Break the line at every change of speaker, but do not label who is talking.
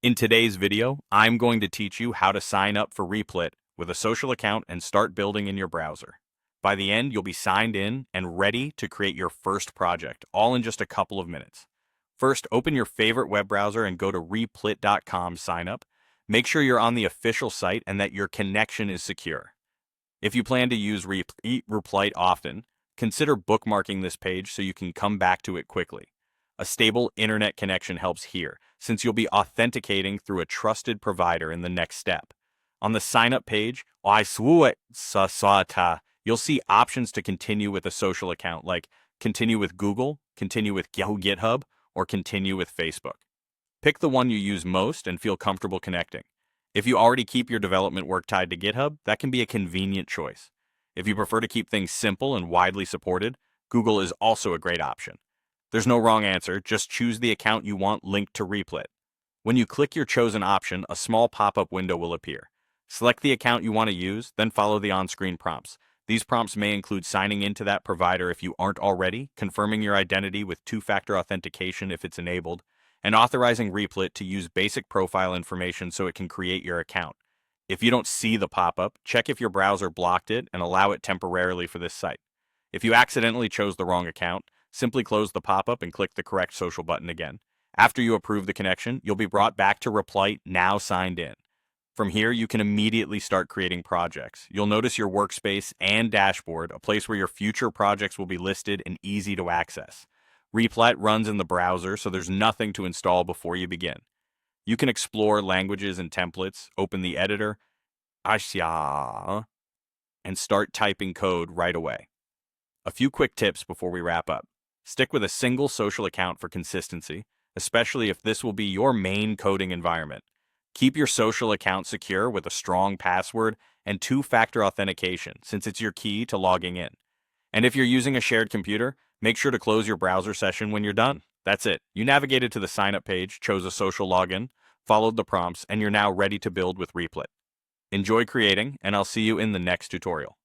In today's video, I'm going to teach you how to sign up for Replit with a social account and start building in your browser. By the end, you'll be signed in and ready to create your first project, all in just a couple of minutes. First, open your favorite web browser and go to replit.com sign up. Make sure you're on the official site and that your connection is secure. If you plan to use Replit often, consider bookmarking this page so you can come back to it quickly. A stable internet connection helps here, since you'll be authenticating through a trusted provider in the next step. On the sign-up page, you'll see options to continue with a social account, like continue with Google, continue with GitHub, or continue with Facebook. Pick the one you use most and feel comfortable connecting. If you already keep your development work tied to GitHub, that can be a convenient choice. If you prefer to keep things simple and widely supported, Google is also a great option. There's no wrong answer, just choose the account you want linked to Replit. When you click your chosen option, a small pop-up window will appear. Select the account you want to use, then follow the on-screen prompts. These prompts may include signing into that provider if you aren't already, confirming your identity with two-factor authentication if it's enabled, and authorizing Replit to use basic profile information so it can create your account. If you don't see the pop-up, check if your browser blocked it and allow it temporarily for this site. If you accidentally chose the wrong account, simply close the pop-up and click the correct social button again. After you approve the connection, you'll be brought back to Replit now signed in. From here, you can immediately start creating projects. You'll notice your workspace and dashboard, a place where your future projects will be listed and easy to access. Replit runs in the browser, so there's nothing to install before you begin. You can explore languages and templates, open the editor, and start typing code right away. A few quick tips before we wrap up. Stick with a single social account for consistency, especially if this will be your main coding environment. Keep your social account secure with a strong password and two-factor authentication, since it's your key to logging in. And if you're using a shared computer, make sure to close your browser session when you're done. That's it. You navigated to the sign-up page, chose a social login, followed the prompts, and you're now ready to build with Replit. Enjoy creating, and I'll see you in the next tutorial.